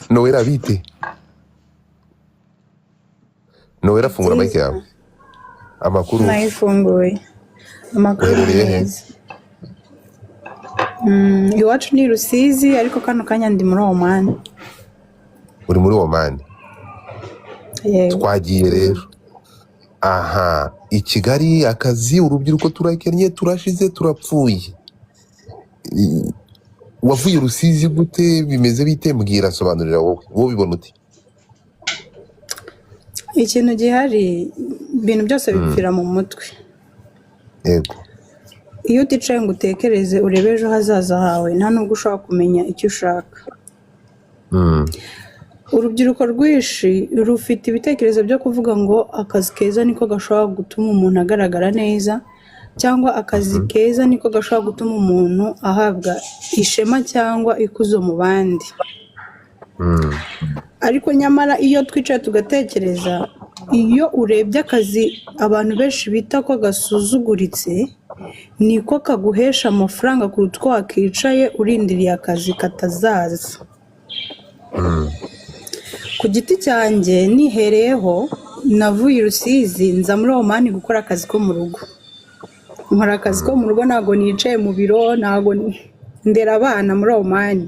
Nowera bite? Nowera fungura mic yawe. Amakuru nayifunguye amakuru uherereye he? neza. Iwacu ni Rusizi ariko kano kanya ndi muri Oman. Uri muri Oman? Yego. Twagiye rero. Aha, i Kigali akazi urubyiruko turakennye turashize turapfuye. Wavuye Rusizi gute bimeze bite mbwira sobanurira wowe bibona uti? Ikintu gihari ibintu byose bipfira mu mutwe. Yego. Iyo uticaye ngo utekereze urebe ejo hazaza hawe nta nubwo ushobora kumenya icyo ushaka. Urubyiruko rwinshi rufite ibitekerezo byo kuvuga ngo akazi keza niko gashobora gutuma umuntu agaragara neza, cyangwa akazi keza niko gashobora gutuma umuntu ahabwa ishema cyangwa ikuzo mu bandi. Ariko nyamara iyo twicaye tugatekereza, iyo urebye akazi abantu benshi bita ko gasuzuguritse, niko kaguhesha amafaranga kuruta uko wakicaye urindiriye akazi katazaza. Ku giti cyanjye nihereyeho navuye i Rusizi nza muri Oman gukora akazi ko mu rugo. Nkora akazi ko mu rugo, ntago nicaye mu biro, ntago ndera abana muri Oman.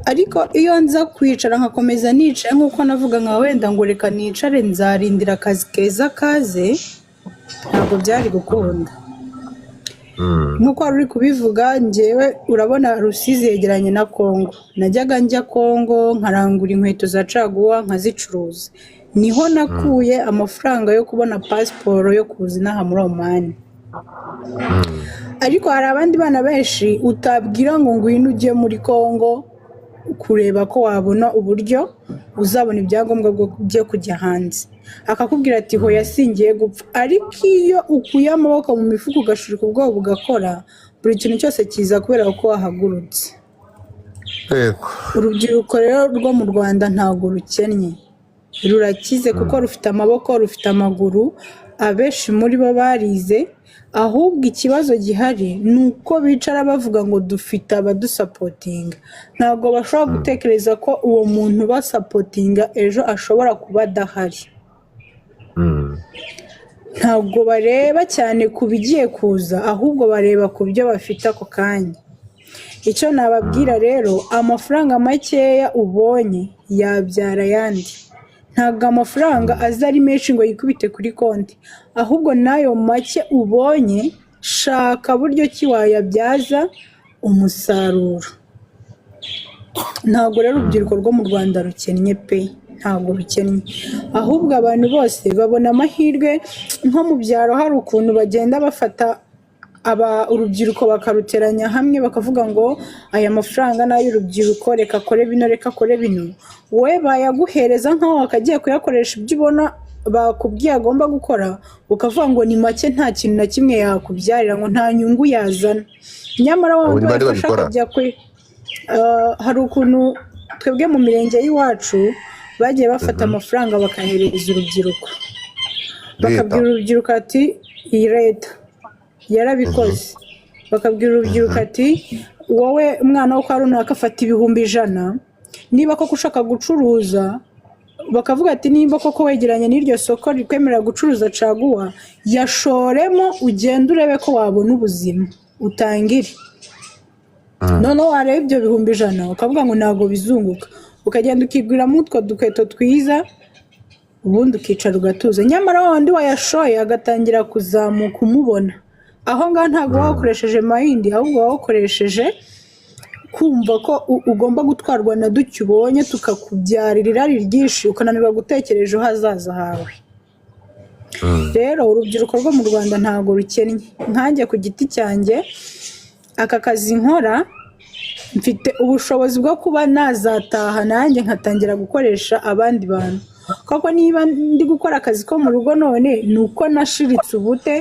Ariko iyo nza kwicara nkakomeza nicaye nk'uko navuga nka wenda ngo reka nicare nzarindira akazi keza kaze, ntabwo byari gukunda. Nk'uko wari uri kubivuga, njyewe urabona Rusizi yegeranye na Kongo. Najyaga njya Kongo nkarangura inkweto za caguwa nkazicuruza. Niho nakuye amafaranga yo kubona pasiporo yo kuza inaha muri Oman. Ariko hari abandi bana benshi utabwira ngo ngwino ujye muri Kongo kureba ko wabona uburyo uzabona ibyangombwa byo kujya hanze. Akakubwira ati hoya singiye gupfa. Ariko iyo ukuye amaboko mu mifuka ugashirika ubwoba ugakora, buri kintu cyose kiza kubera ko wahagurutse. Yego. Urubyiruko rero rwo mu Rwanda ntago rukennye. Rurakize kuko rufite amaboko, rufite amaguru, abenshi muri bo barize. Ahubwo ikibazo gihari nuko bicara bavuga ngo dufite abadusapotinga. Ntabwo bashobora gutekereza ko uwo muntu basapotinga ejo ashobora kuba adahari. Ntabwo bareba cyane ku bigiye kuza, ahubwo bareba ku byo bafite ako kanya. Icyo nababwira rero, amafaranga makeya ubonye yabyara ayandi. Ntabwo amafaranga aza ari menshi ngo yikubite kuri konti, ahubwo nayo make ubonye shaka buryo ki wayabyaza umusaruro. Ntabwo rero urubyiruko rwo mu Rwanda rukennye pe, ntabwo rukennye. Ahubwo abantu bose babona amahirwe. Nko mu byaro hari ukuntu bagenda bafata urubyiruko bakaruteranya hamwe bakavuga ngo aya mafaranga n'ay'urubyiruko, reka akore bino, reka akore bino. We bayaguhereza nkaho wakagiye kuyakoresha ibyo ubona bakubwiye agomba gukora, ukavuga ngo ni make nta kintu na kimwe yakubyarira, ngo nta nyungu yazana. Nyamara waba wafasha kujya hari ukuntu twebwe mu mirenge y'iwacu bagiye bafata amafaranga bakahereza urubyiruko, bakabwira urubyiruko ati iyi leta yarabikoze. Bakabwira urubyiruko ati wowe umwana wo kwa runaka afata ibihumbi 100, niba koko ushaka gucuruza, bakavuga ati nimba koko wegeranye n'iryo soko rikwemerera gucuruza caguwa, yashoremo ugenda urebe ko wabona ubuzima utangire. Noneho wareba ibyo bihumbi 100 ukavuga ngo ntabwo bizunguka, ukagenda ukiguramo utwo dukweto twiza, ubundi ukicara ugatuza. Nyamara wandi wayashoye agatangira kuzamuka umubona. Aho ngaho ntabwo wakoresheje mayindi, ahubwo wakoresheje kumva ko ugomba gutwarwa na duke ubonye tukakubyarira irari ryinshi, ukananirwa gutekereza ejo hazaza hawe. Rero urubyiruko rwo mu Rwanda ntabwo rukennye. Nkanjye ku giti cyanjye, aka kazi nkora mfite ubushobozi bwo kuba nazataha nanjye nkatangira gukoresha abandi bantu. Koko niba ndi gukora akazi ko mu rugo none nuko nashiritse ubute,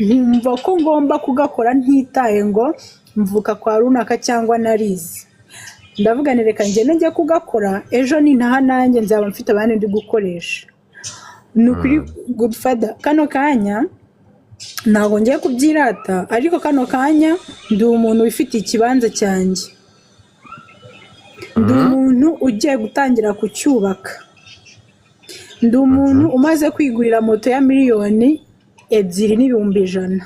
nkumva ko ngomba kugakora ntitaye ngo mvuka kwa runaka cyangwa narize. Ndavuga ni reka njye njye kugakora, ejo nintaha nanjye nzaba mfite abandi ndi gukoresha. Nukuri Godfather, kano kanya ntabwo ngiye kubyirata, ariko kano kanya ndi umuntu wifitiye ikibanza cyanjye. ndi umuntu ugiye gutangira kucyubaka, ndi umuntu umaze kwigurira moto ya miliyoni 2,100,000.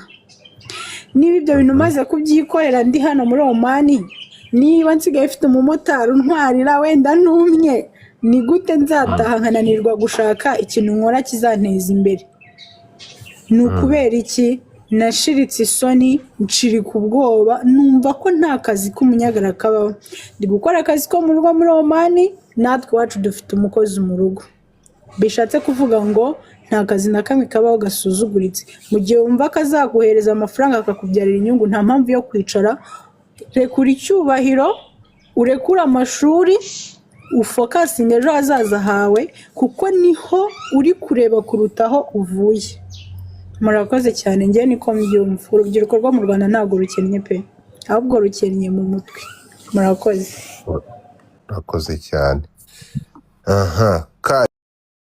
Niba ibyo bintu umaze kubyikorera ndi hano muri Omani, niba nsigaye mfite umumotari untwarira wenda ntumye, ni gute nzataha nkananirwa gushaka ikintu nkora kizanteza imbere? Ni ukubera iki? Nashiritse isoni, nshirika ubwoba, numva ko nta kazi k'umunyagara kabaho. Ndi gukora akazi ko mu rugo muri Omani, natwe iwacu dufite umukozi mu rugo. Bishatse kuvuga ngo nta kazi na kamwe kabaho gasuzuguritse. Mu gihe wumva kazaguhereza amafaranga akakubyarira inyungu, nta mpamvu yo kwicara. Rekura icyubahiro, urekura amashuri, ufokasinge ejo hazaza hawe, kuko niho uri kureba kurutaho uvuye. Murakoze cyane, njye niko mbyumva. Urubyiruko rwo mu Rwanda ntabwo rukennye pe, ahubwo rukennye mu mutwe. Murakoze. Urakoze cyane. Aha.